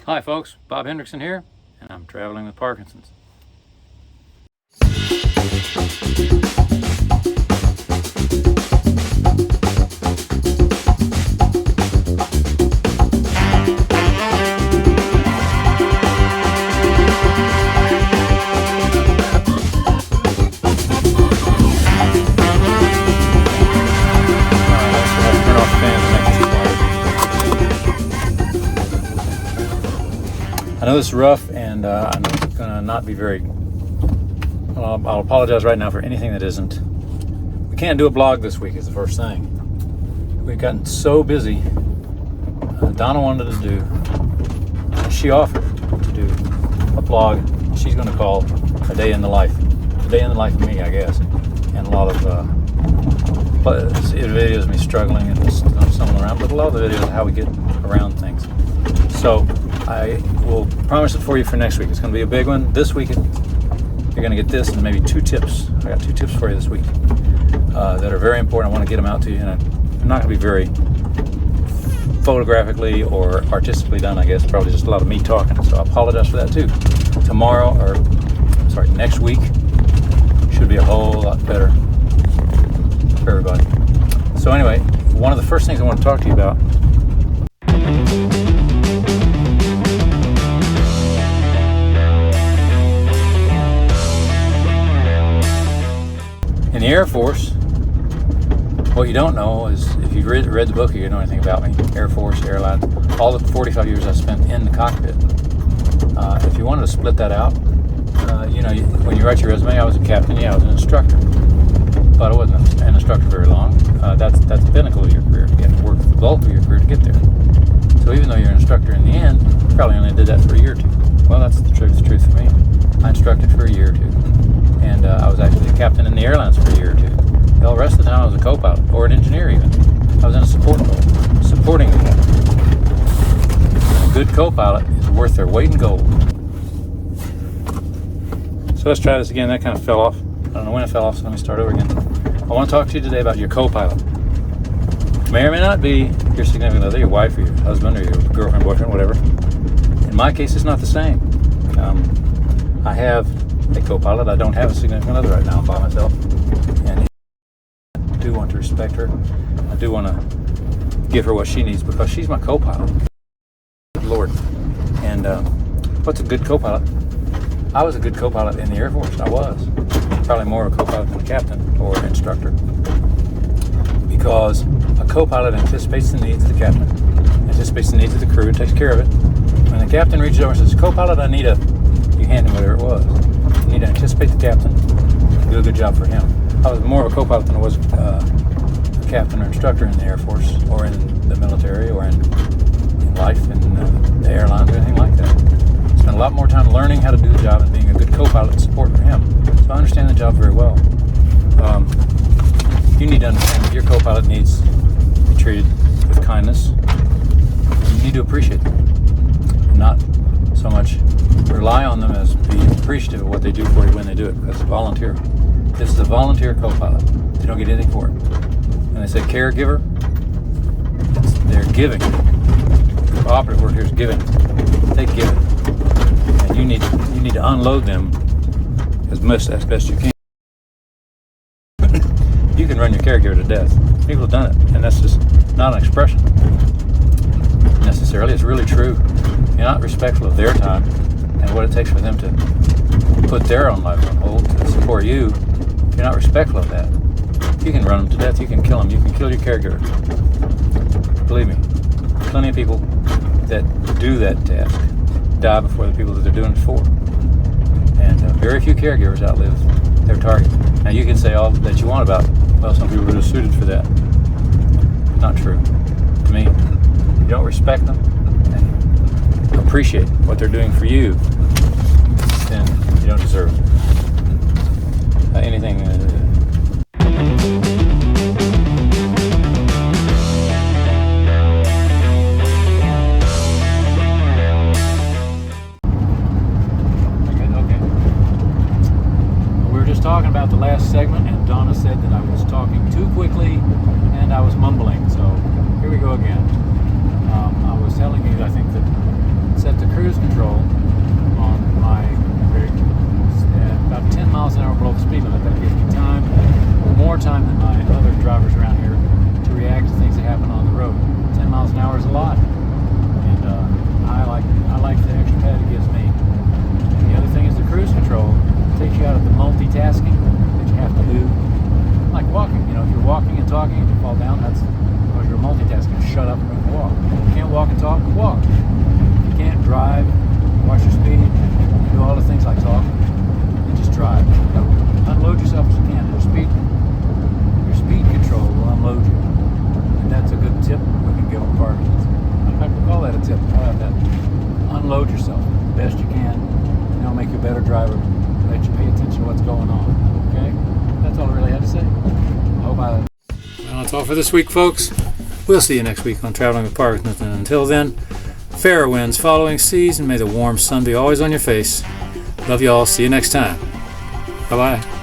Hi folks, Bob Hendrickson here, and I'm traveling with Parkinson's. I know this is rough, and I know it's going to not be very... Well, I'll apologize right now for anything that isn't. We can't do a blog this week is the first thing. We've gotten so busy. Donna wanted to do... She offered to do a blog she's going to call A Day in the Life. A Day in the Life of me, I guess. And a lot of videos of me struggling and just stumbling around, but a lot of the videos of how we get around things. So I will promise it for you for next week. It's going to be a big one. This week, you're going to get this and maybe 2 tips. I got 2 tips for you this week that are very important. I want to get them out to you, and I'm not going to be very photographically or artistically done, I guess. Probably just a lot of me talking, so I apologize for that too. Next week should be a whole lot better for everybody. So anyway, one of the first things I want to talk to you about in the Air Force. What you don't know is, if you've read the book or you know anything about me, Air Force, airlines, all the 45 years I spent in the cockpit. If you wanted to split that out, when you write your resume, I was a captain, I was an instructor. But I wasn't an instructor very long. That's the pinnacle of your career. You have to work the bulk of your career to get there. So even though you're an instructor in the end, you probably only did that for a year or 2. Well, that's the truth for me. I instructed for a year or 2. And I was actually a captain in the airlines for a year or 2. The rest of the time I was a co-pilot, or an engineer even. I was in a support role, supporting the captain. A good co-pilot is worth their weight in gold. So let's try this again. That kind of fell off. I don't know when it fell off, so let me start over again. I want to talk to you today about your co-pilot. May or may not be your significant other, your wife, or your husband, or your girlfriend, boyfriend, whatever. In my case, it's not the same. I have a co-pilot. I don't have a significant other right now. I'm by myself. And I do want to respect her. I do want to give her what she needs because she's my co-pilot. Good Lord. And what's a good co-pilot? I was a good co-pilot in the Air Force. I was. Probably more of a co-pilot than a captain or an instructor. Because a co-pilot anticipates the needs of the captain, anticipates the needs of the crew, and takes care of it. When the captain reaches over and says, "Co-pilot, I need a..." You hand him whatever it was. You need to anticipate the captain, do a good job for him. I was more of a co-pilot than I was a captain or instructor in the Air Force, or in the military, or in life, in the airlines, or anything like that. I spent a lot more time learning how to do the job and being a good co-pilot and support for him. So I understand the job very well. You need to understand that your co-pilot needs to be treated with kindness. You need to appreciate them, and not so much rely on them as be appreciative of what they do for you when they do it, because it's volunteer. This is a volunteer co-pilot. They don't get anything for it. When they say caregiver, they're giving. The operative word here is giving. They give it. And you need to unload them as best you can. You can run your caregiver to death. People have done it, and that's just not an expression necessarily. It's really true. You're not respectful of their time and what it takes for them to put their own life on hold to support you. If you're not respectful of that, you can run them to death. You can kill them. You can kill your caregiver. Believe me, plenty of people that do that task die before the people that they're doing it for. And very few caregivers outlive their target. Now you can say all that you want about, well, some people are just suited for that. Not true. To me, you don't respect them and appreciate what they're doing for you, then you don't deserve anything. Talking about the last segment, and Donna said that I was talking too quickly and I was mumbling, so here we go again. I was telling you, I think, that set the crew unload yourself the best you can. You know, make you a better driver. Let you pay attention to what's going on. Okay? That's all I really had to say. I hope I... Well, that's all for this week, folks. We'll see you next week on Traveling with Parkinson's. And until then, fair winds following seas, and may the warm sun be always on your face. Love you all. See you next time. Bye-bye.